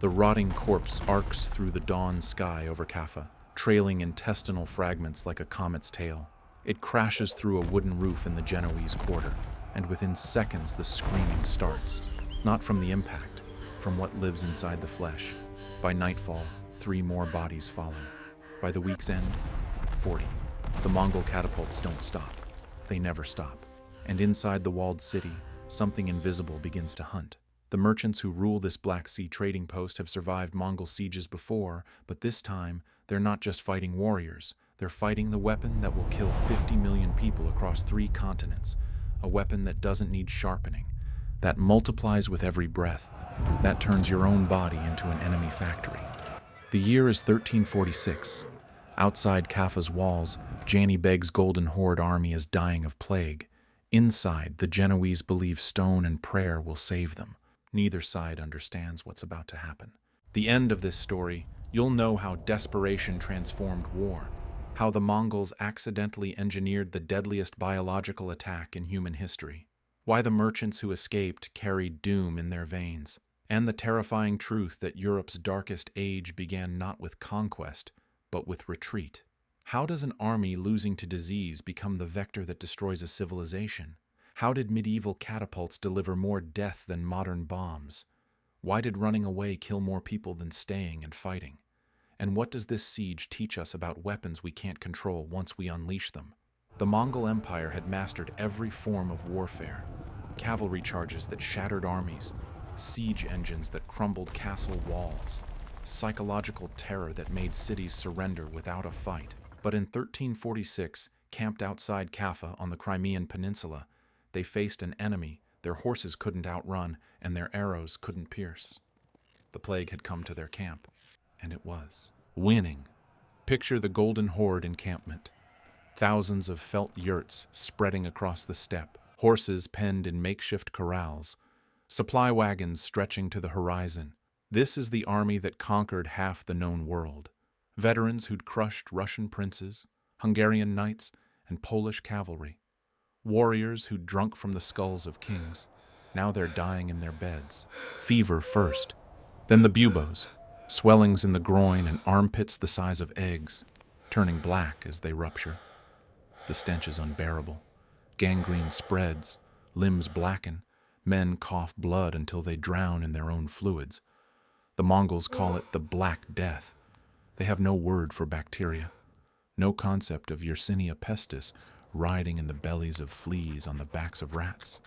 The rotting corpse arcs through the dawn sky over Kaffa, trailing intestinal fragments like a comet's tail. It crashes through a wooden roof in the Genoese quarter, and within seconds the screaming starts. Not from the impact, from what lives inside the flesh. By nightfall, 3 more bodies follow. By the week's end, 40. The Mongol catapults don't stop. They never stop. And inside the walled city, something invisible begins to hunt. The merchants who rule this Black Sea trading post have survived Mongol sieges before, but this time, they're not just fighting warriors. They're fighting the weapon that will kill 50 million people across 3 continents. A weapon that doesn't need sharpening, that multiplies with every breath, that turns your own body into an enemy factory. The year is 1346. Outside Kaffa's walls, Jani Beg's Golden Horde army is dying of plague. Inside, the Genoese believe stone and prayer will save them. Neither side understands what's about to happen. The end of this story, you'll know how desperation transformed war, how the Mongols accidentally engineered the deadliest biological attack in human history, why the merchants who escaped carried doom in their veins, and the terrifying truth that Europe's darkest age began not with conquest, but with retreat. How does an army losing to disease become the vector that destroys a civilization? How did medieval catapults deliver more death than modern bombs? Why did running away kill more people than staying and fighting? And what does this siege teach us about weapons we can't control once we unleash them? The Mongol Empire had mastered every form of warfare. Cavalry charges that shattered armies, siege engines that crumbled castle walls, psychological terror that made cities surrender without a fight. But in 1346, camped outside Kaffa on the Crimean Peninsula, they faced an enemy their horses couldn't outrun and their arrows couldn't pierce. The plague had come to their camp, and it was winning. Picture the Golden Horde encampment. Thousands of felt yurts spreading across the steppe, horses penned in makeshift corrals, supply wagons stretching to the horizon. This is the army that conquered half the known world. Veterans who'd crushed Russian princes, Hungarian knights, and Polish cavalry. Warriors who'd drunk from the skulls of kings. Now they're dying in their beds. Fever first, then the buboes, swellings in the groin and armpits the size of eggs, turning black as they rupture. The stench is unbearable. Gangrene spreads, limbs blacken, men cough blood until they drown in their own fluids. The Mongols call it the Black Death. They have no word for bacteria, no concept of Yersinia pestis riding in the bellies of fleas on the backs of rats.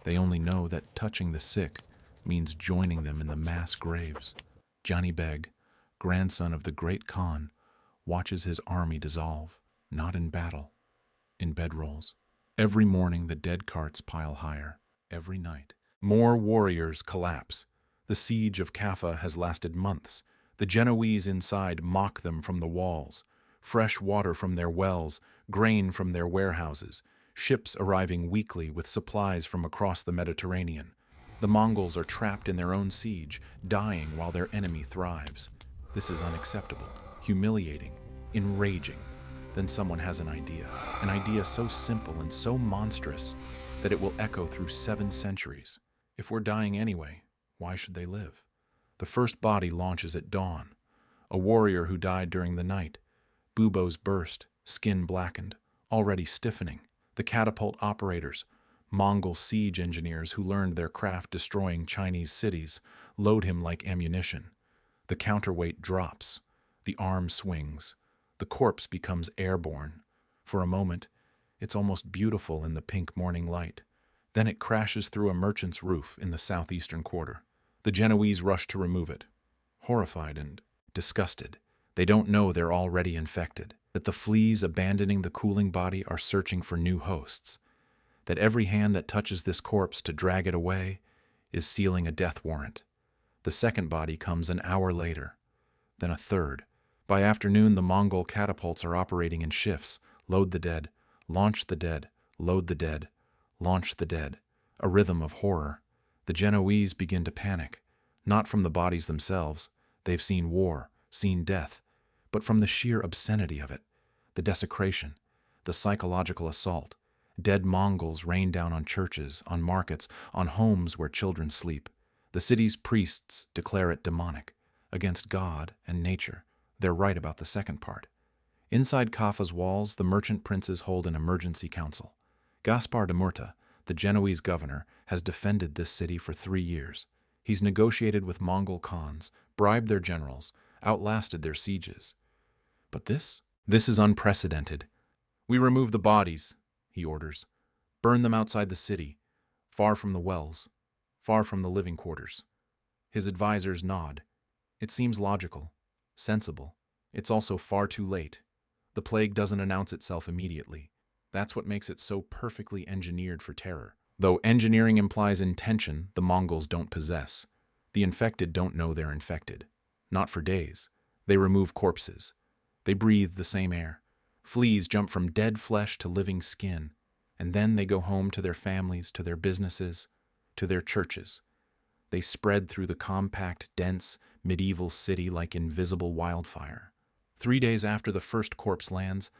They only know that touching the sick means joining them in the mass graves. Jani Beg, grandson of the great Khan, watches his army dissolve, not in battle, in bedrolls. Every morning the dead carts pile higher. Every night, more warriors collapse. The Siege of Kaffa has lasted months. The Genoese inside mock them from the walls. Fresh water from their wells, grain from their warehouses, ships arriving weekly with supplies from across the Mediterranean. The Mongols are trapped in their own siege, dying while their enemy thrives. This is unacceptable, humiliating, enraging. Then someone has an idea so simple and so monstrous that it will echo through 7 centuries. If we're dying anyway, why should they live? The first body launches at dawn, a warrior who died during the night. Buboes burst, skin blackened, already stiffening. The catapult operators, Mongol siege engineers who learned their craft destroying Chinese cities, load him like ammunition. The counterweight drops. The arm swings. The corpse becomes airborne. For a moment, it's almost beautiful in the pink morning light. Then it crashes through a merchant's roof in the southeastern quarter. The Genoese rush to remove it, horrified and disgusted. They don't know they're already infected, that the fleas abandoning the cooling body are searching for new hosts, that every hand that touches this corpse to drag it away is sealing a death warrant. The second body comes an hour later, then a third. By afternoon, the Mongol catapults are operating in shifts. Load the dead, launch the dead, load the dead, launch the dead. A rhythm of horror. The Genoese begin to panic, not from the bodies themselves. They've seen war, seen death, but from the sheer obscenity of it, the desecration, the psychological assault. Dead Mongols rain down on churches, on markets, on homes where children sleep. The city's priests declare it demonic. against God and nature. They're right about the second part. Inside Kaffa's walls, the merchant princes hold an emergency council. Gaspar de Murta, the Genoese governor, has defended this city for 3 years. He's negotiated with Mongol khans, bribed their generals, outlasted their sieges. But this is unprecedented. "We remove the bodies," he orders. "Burn them outside the city, far from the wells, far from the living quarters." His advisors nod. It seems logical, sensible. It's also far too late. The plague doesn't announce itself immediately. That's what makes it so perfectly engineered for terror. Though engineering implies intention the Mongols don't possess. The infected don't know they're infected. Not for days. They remove corpses. They breathe the same air. Fleas jump from dead flesh to living skin, and then they go home to their families, to their businesses, to their churches. They spread through the compact, dense, medieval city like invisible wildfire. 3 days after the first corpse lands,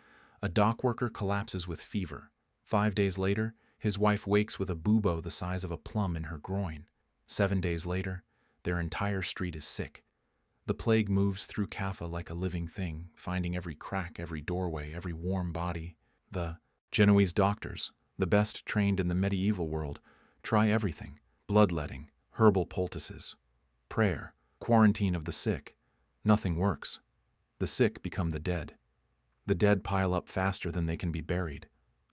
a dock worker collapses with fever. 5 days later, his wife wakes with a bubo the size of a plum in her groin. 7 days later, their entire street is sick. The plague moves through Kaffa like a living thing, finding every crack, every doorway, every warm body. The Genoese doctors, the best trained in the medieval world, try everything: bloodletting, herbal poultices, prayer, quarantine of the sick. Nothing works. The sick become the dead. The dead pile up faster than they can be buried.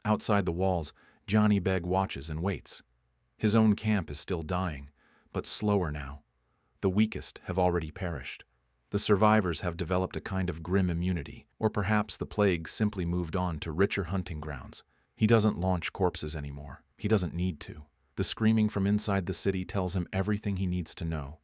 Outside the walls, Johnny Beg watches and waits. His own camp is still dying, but slower now. The weakest have already perished. The survivors have developed a kind of grim immunity, or perhaps the plague simply moved on to richer hunting grounds. He doesn't launch corpses anymore. He doesn't need to. The screaming from inside the city tells him everything he needs to know.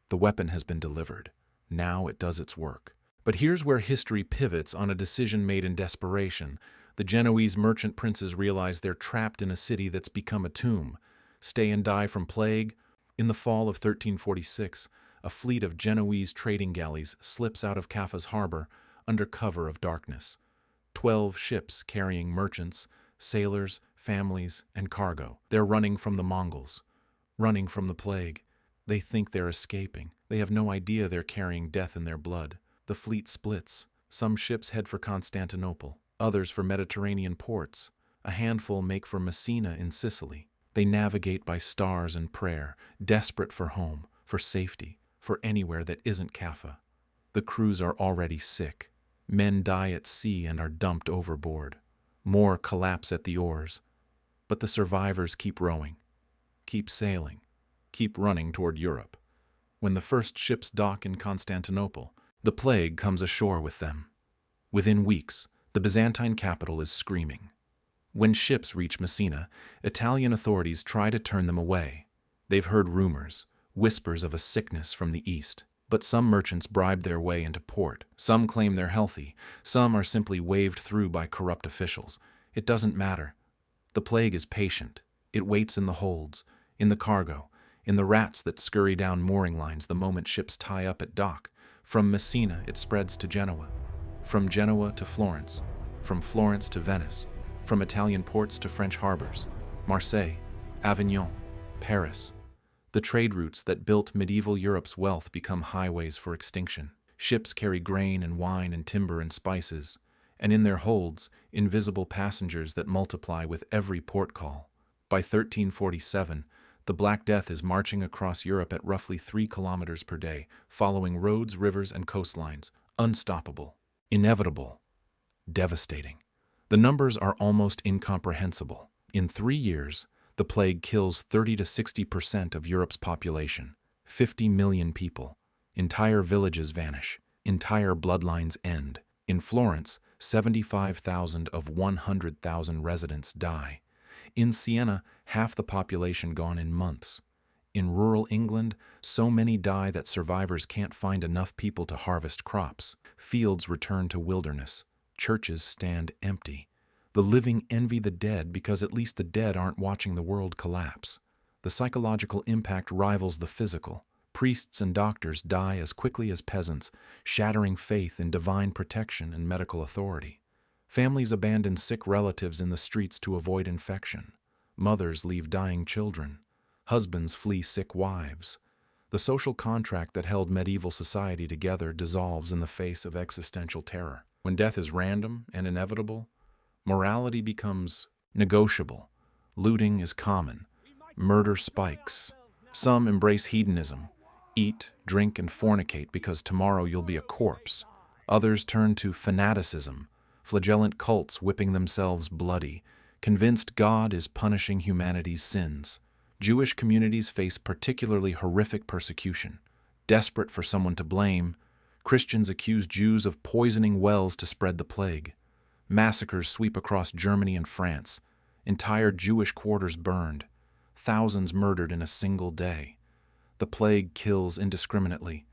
The weapon has been delivered. Now it does its work. But here's where history pivots on a decision made in desperation. The Genoese merchant princes realize they're trapped in a city that's become a tomb. Stay and die from plague. In the fall of 1346, a fleet of Genoese trading galleys slips out of Kaffa's harbor under cover of darkness. 12 ships carrying merchants, sailors, families, and cargo. They're running from the Mongols, running from the plague. They think they're escaping. They have no idea they're carrying death in their blood. The fleet splits. Some ships head for Constantinople, others for Mediterranean ports. A handful make for Messina in Sicily. They navigate by stars and prayer, desperate for home, for safety, for anywhere that isn't Kaffa. The crews are already sick. Men die at sea and are dumped overboard. More collapse at the oars. But the survivors keep rowing, keep sailing, keep running toward Europe. When the first ships dock in Constantinople, the plague comes ashore with them. Within weeks, the Byzantine capital is screaming. When ships reach Messina, Italian authorities try to turn them away. They've heard rumors, whispers of a sickness from the east. But some merchants bribe their way into port. Some claim they're healthy. Some are simply waved through by corrupt officials. It doesn't matter. The plague is patient. It waits in the holds, in the cargo, in the rats that scurry down mooring lines the moment ships tie up at dock. From Messina, it spreads to Genoa. From Genoa to Florence. From Florence to Venice. From Italian ports to French harbors. Marseille, Avignon, Paris. The trade routes that built medieval Europe's wealth become highways for extinction. Ships carry grain and wine and timber and spices, and in their holds, invisible passengers that multiply with every port call. By 1347, the Black Death is marching across Europe at roughly 3 kilometers per day, following roads, rivers, and coastlines. Unstoppable, inevitable, devastating. The numbers are almost incomprehensible. In 3 years, the plague kills 30 to 60% of Europe's population. 50 million people. Entire villages vanish. Entire bloodlines end. In Florence, 75,000 of 100,000 residents die. In Siena, half the population gone in months. In rural England, so many die that survivors can't find enough people to harvest crops. Fields return to wilderness. Churches stand empty. The living envy the dead because at least the dead aren't watching the world collapse. The psychological impact rivals the physical. Priests and doctors die as quickly as peasants, shattering faith in divine protection and medical authority. Families abandon sick relatives in the streets to avoid infection. Mothers leave dying children. Husbands flee sick wives. The The social contract that held medieval society together dissolves in the face of existential terror. When death is random and inevitable, morality becomes negotiable. Looting is common. Murder spikes. Some embrace hedonism. Eat, drink, and fornicate because tomorrow you'll be a corpse. Others turn to fanaticism, flagellant cults whipping themselves bloody, convinced God is punishing humanity's sins. Jewish communities face particularly horrific persecution. Desperate for someone to blame, Christians accuse Jews of poisoning wells to spread the plague. Massacres sweep across Germany and France. Entire Jewish quarters burned. Thousands murdered in a single day. The plague kills indiscriminately,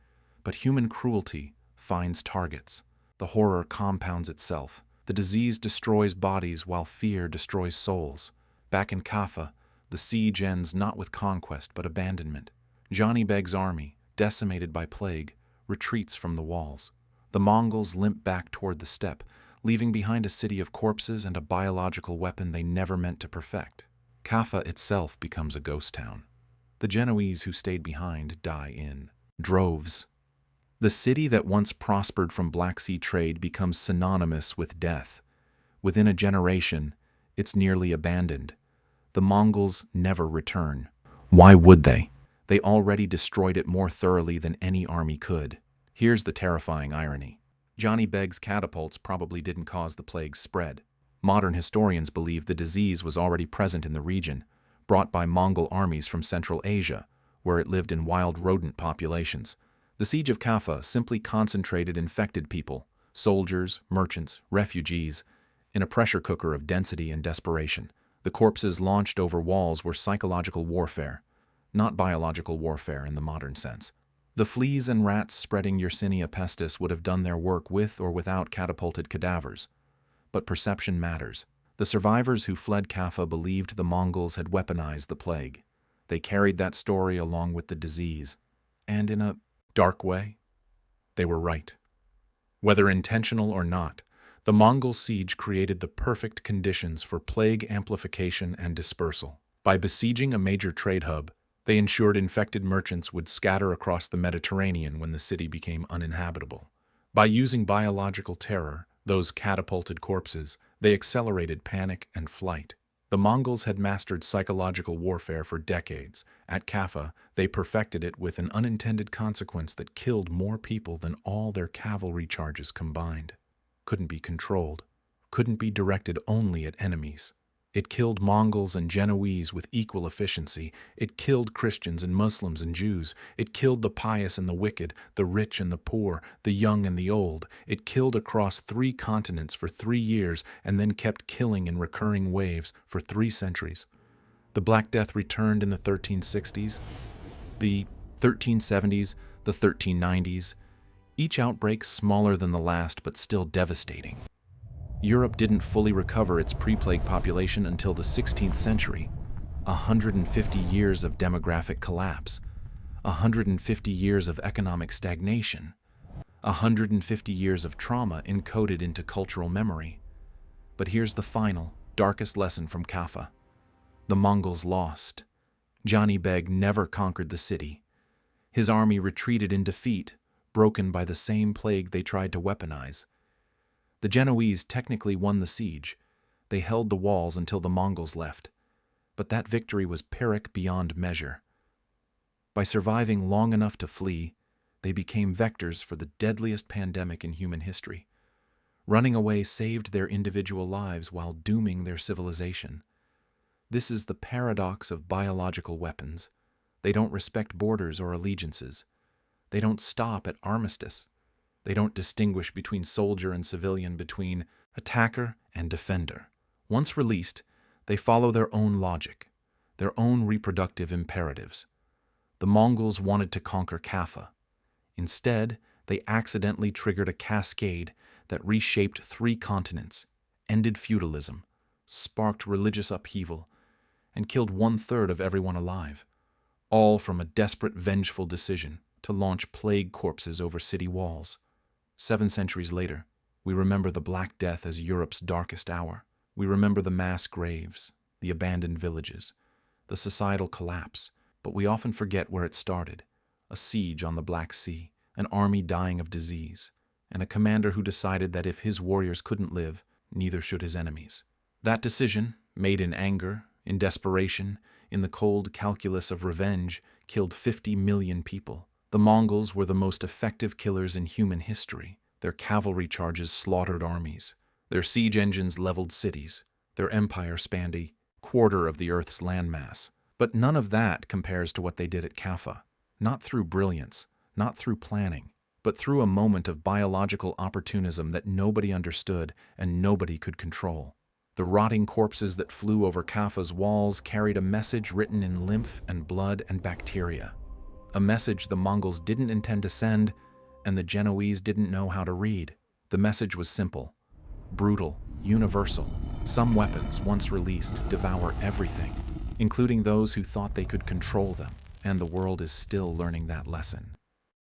but human cruelty finds targets. The horror compounds itself. The disease destroys bodies while fear destroys souls. Back in Kaffa, the siege ends not with conquest but abandonment. Johnny Beg's army, decimated by plague, retreats from the walls. The Mongols limp back toward the steppe, leaving behind a city of corpses and a biological weapon they never meant to perfect. Kaffa itself becomes a ghost town. The Genoese who stayed behind die in droves. The city that once prospered from Black Sea trade becomes synonymous with death. Within a generation, it's nearly abandoned. The Mongols never return. Why would they? They already destroyed it more thoroughly than any army could. Here's the terrifying irony. Johnny Beg's catapults probably didn't cause the plague's spread. Modern historians believe the disease was already present in the region, brought by Mongol armies from Central Asia, where it lived in wild rodent populations. The Siege of Kaffa simply concentrated infected people, soldiers, merchants, refugees, in a pressure cooker of density and desperation. The corpses launched over walls were psychological warfare, not biological warfare in the modern sense. The fleas and rats spreading Yersinia pestis would have done their work with or without catapulted cadavers. But perception matters. The survivors who fled Kaffa believed the Mongols had weaponized the plague. They carried that story along with the disease. And in a dark way, they were right. Whether intentional or not, the Mongol siege created the perfect conditions for plague amplification and dispersal. By besieging a major trade hub, they ensured infected merchants would scatter across the Mediterranean when the city became uninhabitable. By using biological terror, those catapulted corpses, they accelerated panic and flight. The Mongols had mastered psychological warfare for decades. At Kaffa, they perfected it with an unintended consequence that killed more people than all their cavalry charges combined. Couldn't be controlled, couldn't be directed only at enemies. It killed Mongols and Genoese with equal efficiency. It killed Christians and Muslims and Jews. It killed the pious and the wicked, the rich and the poor, the young and the old. It killed across 3 continents for 3 years and then kept killing in recurring waves for 3 centuries. The Black Death returned in the 1360s, the 1370s, the 1390s, each outbreak smaller than the last but still devastating. Europe didn't fully recover its pre-plague population until the 16th century. 150 years of demographic collapse, 150 years of economic stagnation, 150 years of trauma encoded into cultural memory. But here's the final, darkest lesson from Kaffa. The Mongols lost. Johnny Beg never conquered the city. His army retreated in defeat, broken by the same plague they tried to weaponize. The Genoese technically won the siege. They held the walls until the Mongols left. But that victory was Pyrrhic beyond measure. By surviving long enough to flee, they became vectors for the deadliest pandemic in human history. Running away saved their individual lives while dooming their civilization. This is the paradox of biological weapons. They don't respect borders or allegiances. They don't stop at armistice. They don't distinguish between soldier and civilian, between attacker and defender. Once released, they follow their own logic, their own reproductive imperatives. The Mongols wanted to conquer Kaffa. Instead, they accidentally triggered a cascade that reshaped 3 continents, ended feudalism, sparked religious upheaval, and killed 1/3 of everyone alive, all from a desperate, vengeful decision to launch plague corpses over city walls. 7 centuries later, we remember the Black Death as Europe's darkest hour. We remember the mass graves, the abandoned villages, the societal collapse, but we often forget where it started. a siege on the Black Sea, an army dying of disease, and a commander who decided that if his warriors couldn't live, neither should his enemies. That decision, made in anger, in desperation, in the cold calculus of revenge, killed 50 million people. The Mongols were the most effective killers in human history. Their cavalry charges slaughtered armies. Their siege engines leveled cities. Their empire spanned a quarter of the Earth's landmass. But none of that compares to what they did at Kaffa. Not through brilliance, not through planning, but through a moment of biological opportunism that nobody understood and nobody could control. The rotting corpses that flew over Kaffa's walls carried a message written in lymph and blood and bacteria. A message the Mongols didn't intend to send, and the Genoese didn't know how to read. The message was simple, brutal, universal. Some weapons, once released, devour everything, including those who thought they could control them, and the world is still learning that lesson.